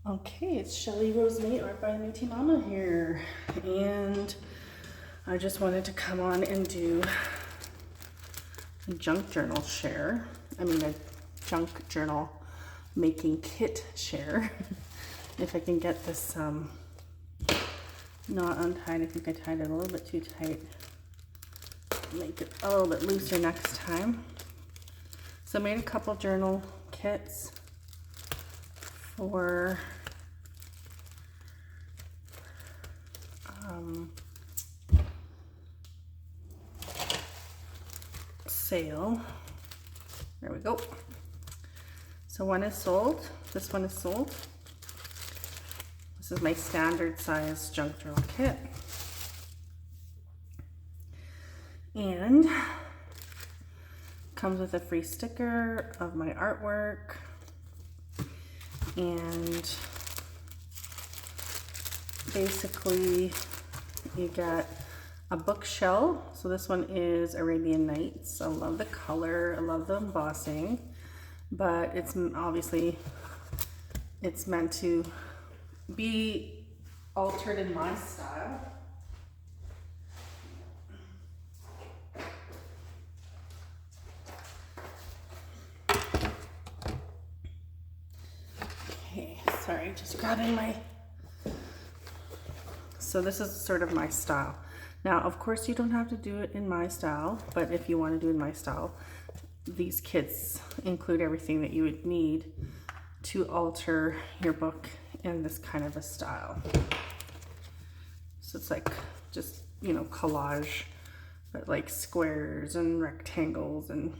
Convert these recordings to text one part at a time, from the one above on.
Okay, it's Shelly Rosemary, Art by Nutty Mama here, and I just wanted to come on and do a junk journal share. I mean a junk journal making kit share. If I can get this knot untied, I think I tied it a little bit too tight. Make it a little bit looser next time. So I made a couple journal kits for sale. There we go. So one is sold. This one is sold. This is my standard size junk journal kit. And comes with a free sticker of my artwork. And basically you get a bookshell. So this one is Arabian Nights. I love the color, I love the embossing, but it's obviously it's meant to be altered in my style. Okay, sorry, just grabbing my... So this is sort of my style. Now, of course, you don't have to do it in my style, but if you want to do it in my style, these kits include everything that you would need to alter your book in this kind of a style. So it's like just, you know, collage, but like squares and rectangles and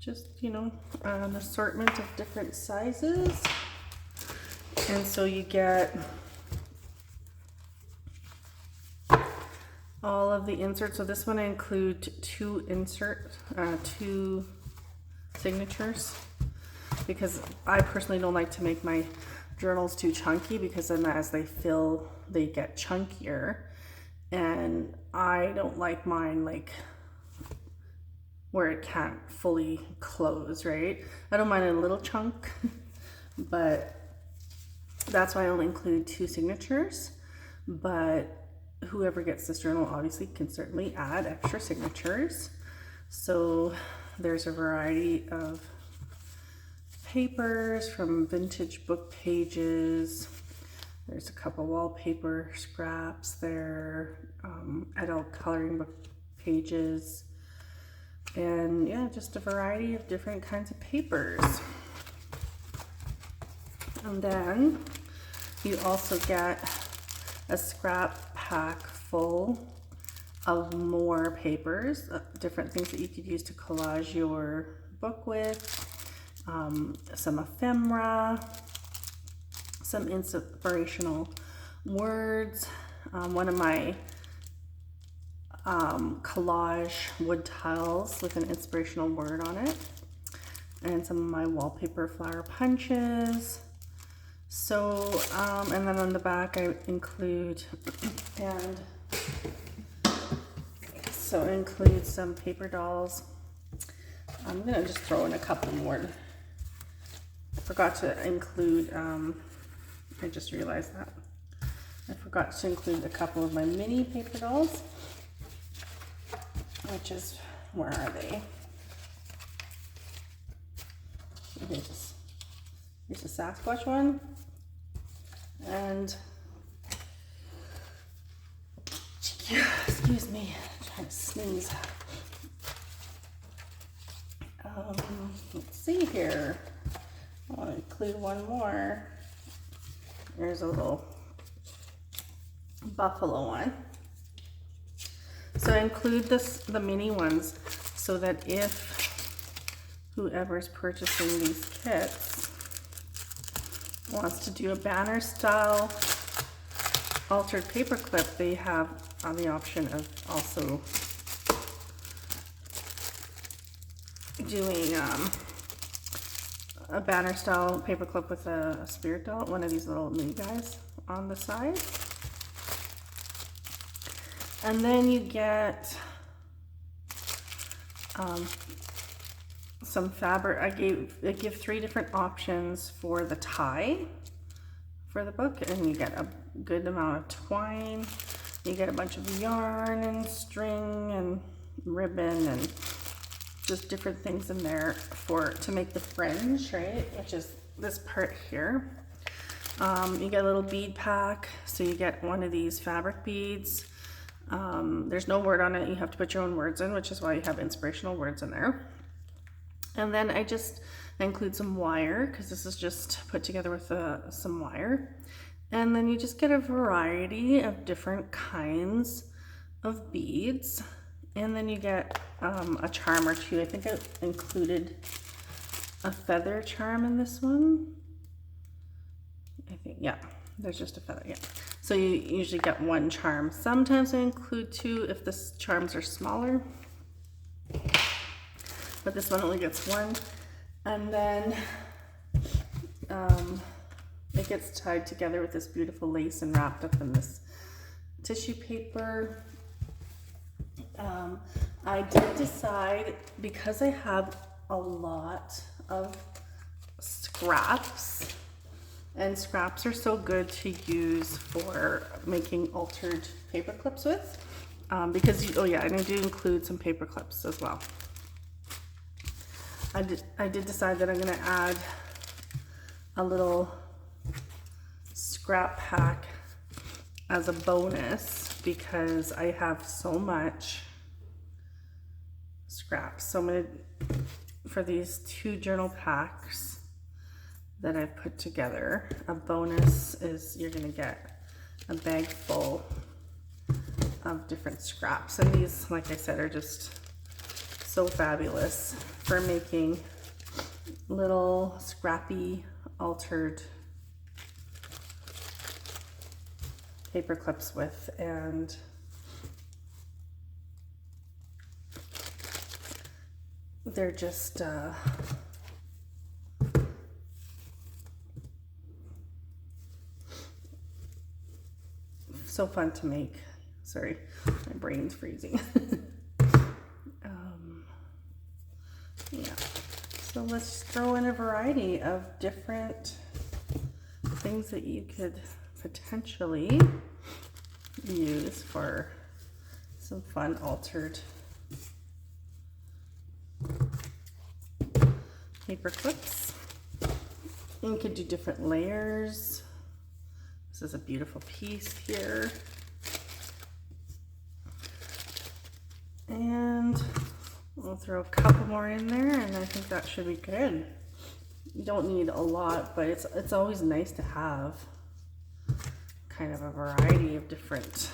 just, you know, an assortment of different sizes. And so you get all of the inserts. So this one I include two signatures, because I personally don't like to make my journals too chunky, because then as they fill, they get chunkier. And I don't like mine like where it can't fully close, right? I don't mind a little chunk, but that's why I'll include two signatures. But whoever gets this journal obviously can certainly add extra signatures. So there's a variety of papers from vintage book pages. There's a couple wallpaper scraps there, adult coloring book pages, and yeah, just a variety of different kinds of papers. And then you also get a scrap pack full of more papers, different things that you could use to collage your book with, some ephemera, some inspirational words, one of my collage wood tiles with an inspirational word on it, and some of my wallpaper flower punches. So, and then on the back I include, include some paper dolls. I'm gonna just throw in a couple more. I forgot to include, I just realized that. I forgot to include a couple of my mini paper dolls, which is, where are they? Here's a Sasquatch one. And, excuse me, I'm trying to sneeze. Let's see here. I want to include one more. There's a little buffalo one. So I include the mini ones so that if whoever's purchasing these kits wants to do a banner style altered paper clip, they have the option of also doing a banner style paper clip with a spirit doll, one of these little mini guys on the side. And then you get some fabric. I give 3 different options for the tie for the book, and you get a good amount of twine. You get a bunch of yarn and string and ribbon and just different things in there to make the fringe, right? Which is this part here. You get a little bead pack, so you get one of these fabric beads. There's no word on it. You have to put your own words in, which is why you have inspirational words in there. And then I include some wire, because this is just put together with some wire. And then you just get a variety of different kinds of beads. And then you get a charm or 2. I think I included a feather charm in this one. I think, yeah, there's just a feather, yeah. So you usually get 1 charm. Sometimes I include 2 if the charms are smaller. But this one only gets 1. And then it gets tied together with this beautiful lace and wrapped up in this tissue paper. I did decide, because I have a lot of scraps, and scraps are so good to use for making altered paper clips with, because oh yeah, and I do include some paper clips as well. I did decide that I'm going to add a little scrap pack as a bonus, because I have so much scraps. So I'm going to, for these 2 journal packs that I've put together, a bonus is you're going to get a bag full of different scraps. And these, like I said, are just so fabulous for making little scrappy altered paper clips with. And they're just so fun to make. Sorry, my brain's freezing. Yeah, so let's throw in a variety of different things that you could potentially use for some fun altered paper clips. And you could do different layers. This is a beautiful piece here. And we'll throw a couple more in there, and I think that should be good. You don't need a lot, but it's always nice to have kind of a variety of different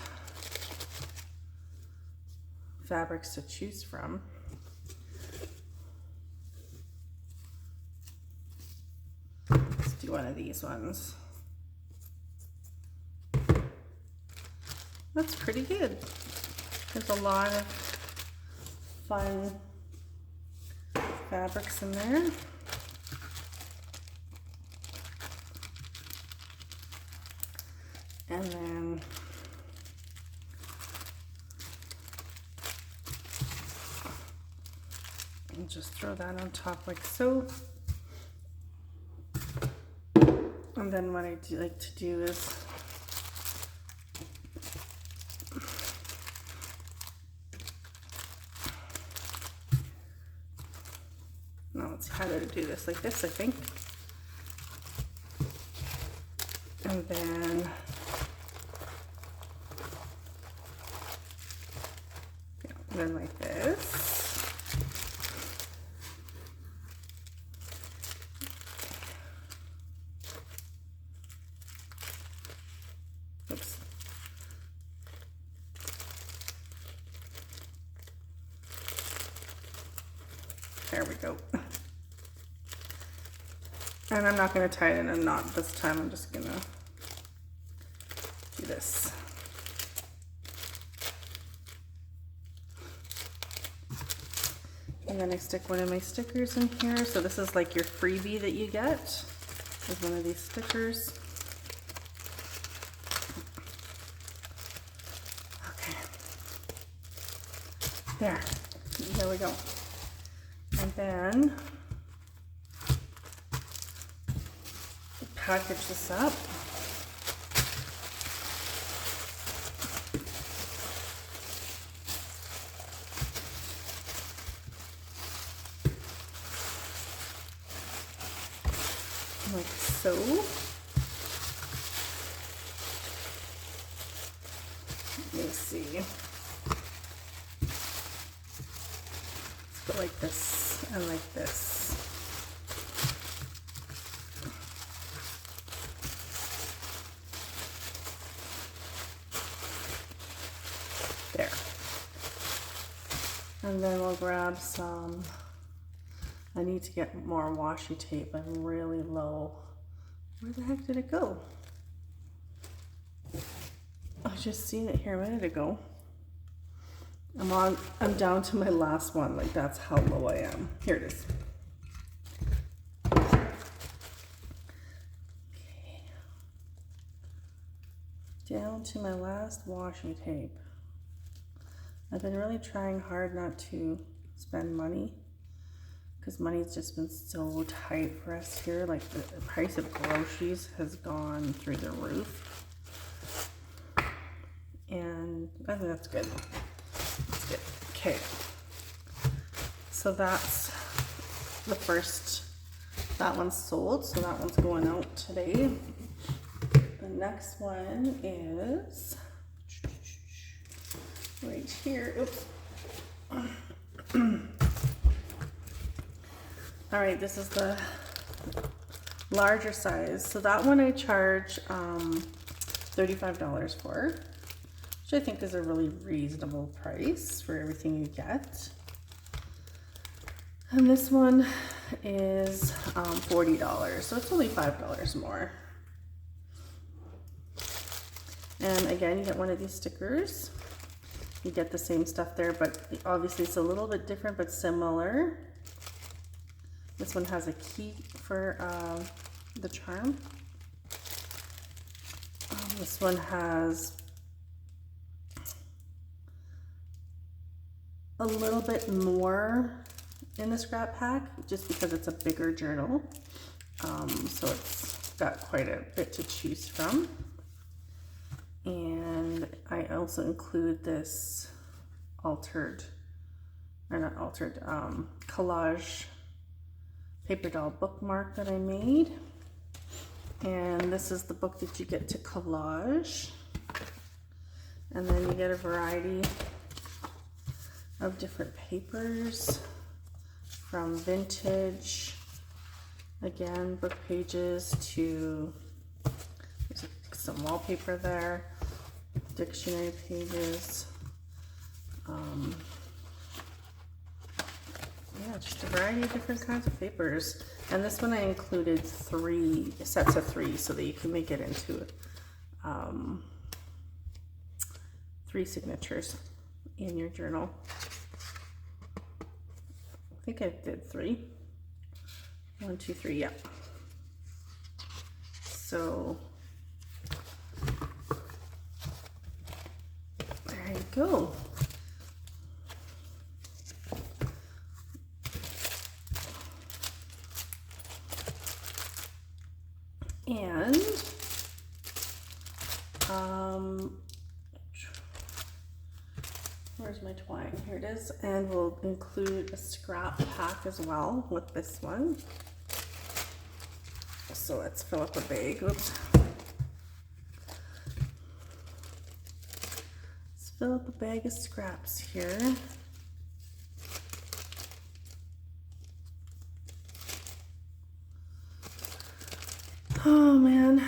fabrics to choose from. Let's do one of these ones. That's pretty good. There's a lot of fun fabrics in there. And then I'll just throw that on top like so. And then what I like to do is how to do this like this, I think. And then like this. Oops. There we go. And I'm not going to tie it in a knot this time. I'm just going to do this. And then I stick one of my stickers in here. So this is like your freebie that you get. Is one of these stickers. Okay. There we go. And then package this up. Like so. Let me see. Let's go like this and like this. There. And then we'll grab some, I need to get more washi tape. I'm really low. Where the heck did it go? I just seen it here a minute ago. I'm down to my last one. Like, that's how low I am. Here it is. Okay. Down to my last washi tape. I've been really trying hard not to spend money because money's just been so tight for us here. Like, the price of groceries has gone through the roof. And I think that's good. That's good. Okay. So that's the first, that one's sold. So that one's going out today. The next one is right here. Oops. All right, this is the larger size. So that one I charge $35 for, which I think is a really reasonable price for everything you get. And this one is $40, so it's only $5 more. And again, you get one of these stickers. You get the same stuff there, but obviously it's a little bit different, but similar. This one has a key for the charm. This one has a little bit more in the scrap pack, just because it's a bigger journal. So it's got quite a bit to choose from. And I also include this collage paper doll bookmark that I made. And this is the book that you get to collage. And then you get a variety of different papers, from vintage, again, book pages, to there's some wallpaper there, dictionary pages, yeah, just a variety of different kinds of papers. And this one I included 3 sets of 3 so that you can make it into 3 signatures in your journal. I think I did 3. 1, 2, 3, yeah. So there you go. And where's my twine? Here it is. And we'll include a scrap pack as well with this one. So let's fill up a bag. Oops. Let's fill up a bag of scraps here. Oh man,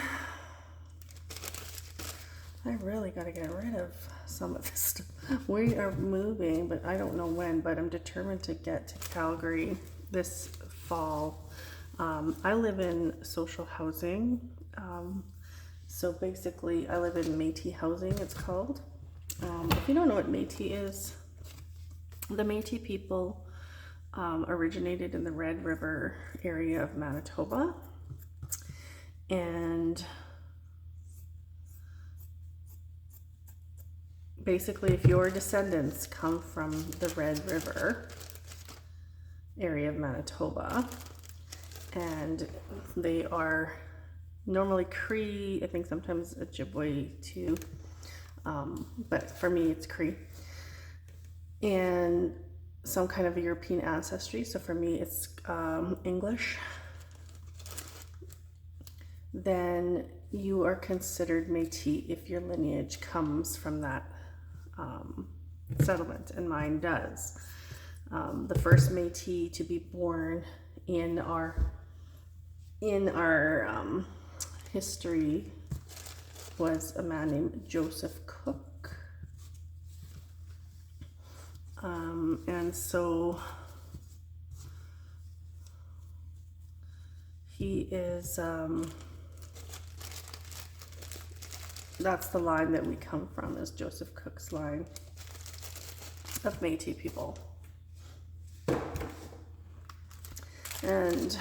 I really got to get rid of some of this stuff. We are moving, but I don't know when, but I'm determined to get to Calgary this fall. I live in social housing. So basically I live in Métis housing, it's called. If you don't know what Métis is, the Métis people originated in the Red River area of Manitoba. And basically, if your descendants come from the Red River area of Manitoba, and they are normally Cree, I think sometimes Ojibwe too, but for me it's Cree, and some kind of European ancestry. So for me it's English. Then you are considered Métis if your lineage comes from that settlement, and mine does. The first Métis to be born in our history was a man named Joseph Cook, and so he is that's the line that we come from, is Joseph Cook's line of Métis people. And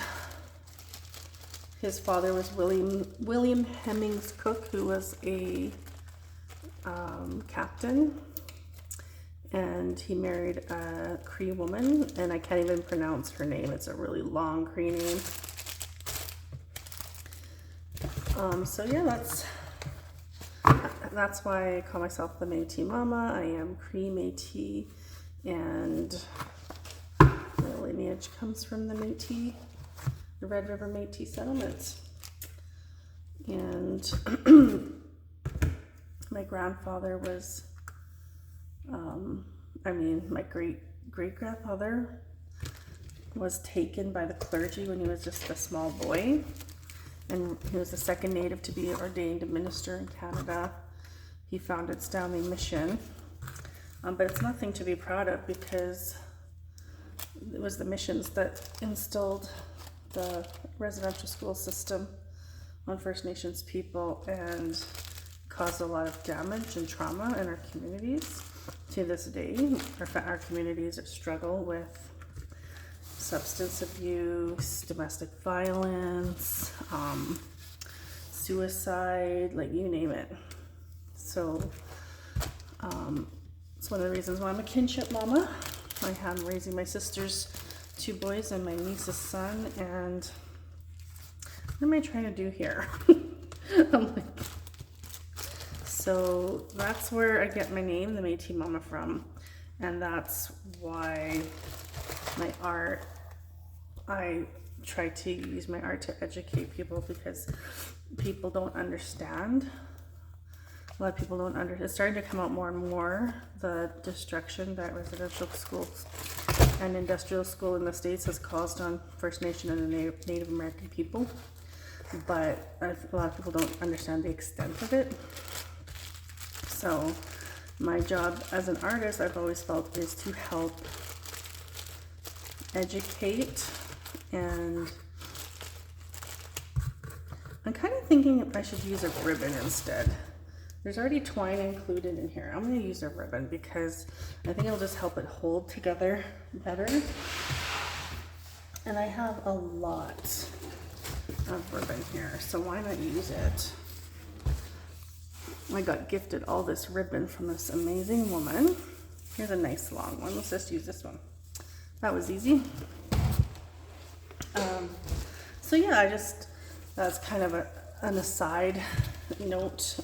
his father was William Hemmings Cook, who was a captain, and he married a Cree woman, and I can't even pronounce her name. It's a really long Cree name. So yeah, that's why I call myself the Métis Mama. I am Cree Métis, and my lineage comes from the Métis, the Red River Métis settlements. And my grandfather was, my great-grandfather was taken by the clergy when he was just a small boy. And he was the second native to be ordained a minister in Canada. He founded Stanley Mission. But it's nothing to be proud of, because it was the missions that instilled the residential school system on First Nations people and caused a lot of damage and trauma in our communities. To this day, our communities struggle with substance abuse, domestic violence, suicide, like you name it. So it's one of the reasons why I'm a kinship mama. I am raising my sister's 2 boys and my niece's son, and what am I trying to do here? So that's where I get my name, the Métis Mama, from, and that's why my art, I try to use my art to educate people, because people don't understand. A lot of people don't understand. It's starting to come out more and more, the destruction that residential schools and industrial school in the States has caused on First Nation and the Native American people. But a lot of people don't understand the extent of it. So my job as an artist, I've always felt, is to help educate, and I'm kind of thinking if I should use a ribbon instead. There's already twine included in here. I'm going to use a ribbon because I think it'll just help it hold together better. And I have a lot of ribbon here, so why not use it? I got gifted all this ribbon from this amazing woman. Here's a nice long one. Let's just use this one. That was easy. So yeah, that's kind of an aside note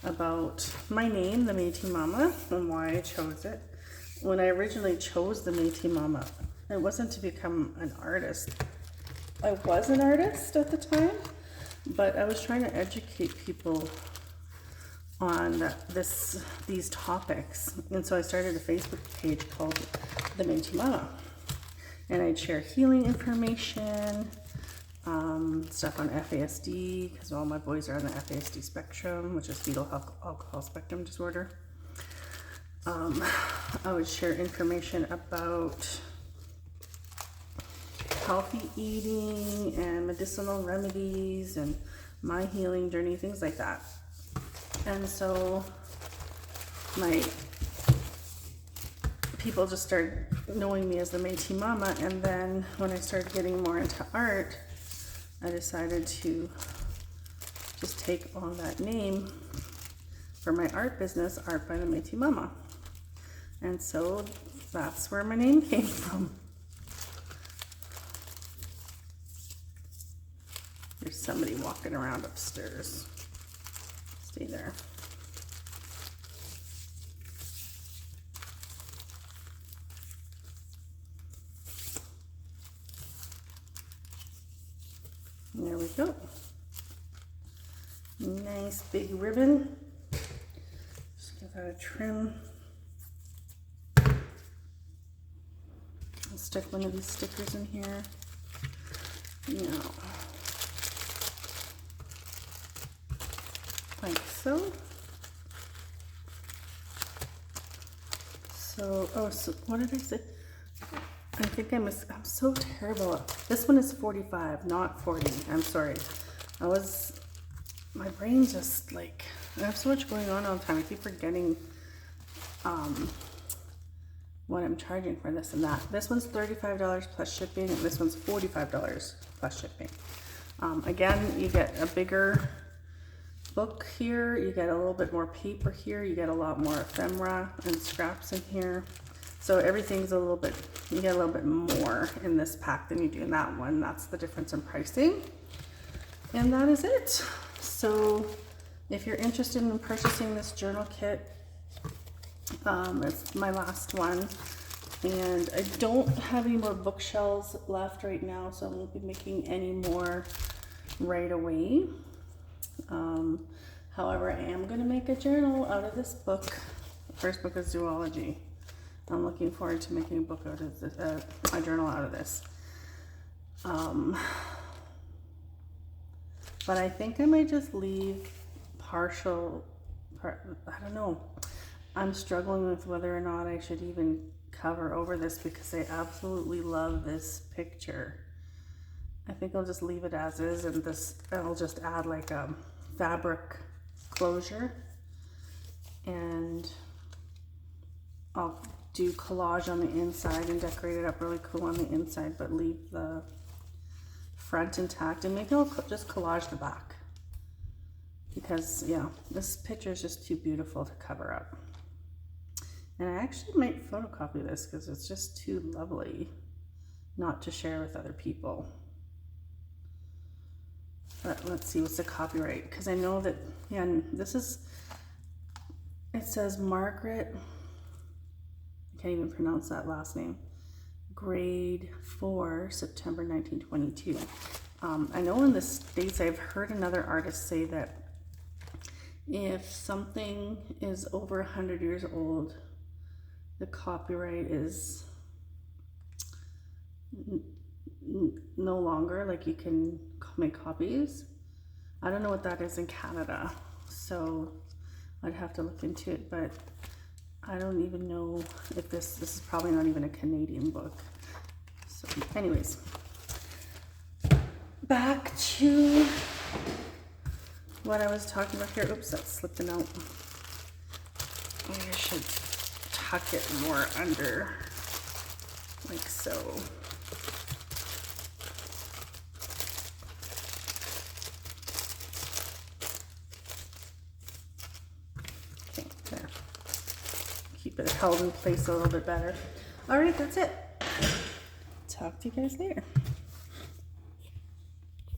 about my name, the Métis Mama, and why I chose it. When I originally chose the Métis Mama, it wasn't to become an artist. I was an artist at the time, but I was trying to educate people on these topics, and so I started a Facebook page called the Métis Mama, and I'd share healing information, stuff on FASD, because all my boys are on the FASD spectrum, which is fetal alcohol spectrum disorder. I would share information about healthy eating and medicinal remedies and my healing journey, things like that. And so my people just started knowing me as the Métis Mama, and then when I started getting more into art, I decided to just take on that name for my art business, Art by the Métis Mama. And so that's where my name came from. There's somebody walking around upstairs. Stay there. There we go. Nice big ribbon. Just give that a trim. I'll stick one of these stickers in here. Now, like so. So what did I say? I think I'm so terrible. This one is 45, not 40. I'm sorry. My brain just like, I have so much going on all the time. I keep forgetting what I'm charging for this and that. This one's $35 plus shipping, and this one's $45 plus shipping. Again, you get a bigger book here, you get a little bit more paper here, you get a lot more ephemera and scraps in here. So everything's you get a little bit more in this pack than you do in that one. That's the difference in pricing. And that is it. So if you're interested in purchasing this journal kit, it's my last one. And I don't have any more bookshelves left right now, so I won't be making any more right away. However, I am going to make a journal out of this book. The first book is zoology. I'm looking forward to making a book out of this, a journal out of this. But I think I might just leave I don't know. I'm struggling with whether or not I should even cover over this because I absolutely love this picture. I think I'll just leave it as is, and I'll just add like a fabric closure, and I'll do collage on the inside and decorate it up really cool on the inside, but leave the front intact, and maybe I'll just collage the back because yeah, this picture is just too beautiful to cover up. And I actually might photocopy this because it's just too lovely not to share with other people. But let's see, what's the copyright? Because I know that, yeah, it says Margaret, I can't even pronounce that last name, grade 4, September 1922. I know in the States, I've heard another artist say that if something is over 100 years old, the copyright is no longer, like you can make copies. I don't know what that is in Canada, so I'd have to look into it, but I don't even know if this is probably not even a Canadian book. So anyways, back to what I was talking about here. Oops, that's slipping out. Maybe I should tuck it more under, like so. Okay, there. Keep it held in place a little bit better. All right, that's it. Talk to you guys later.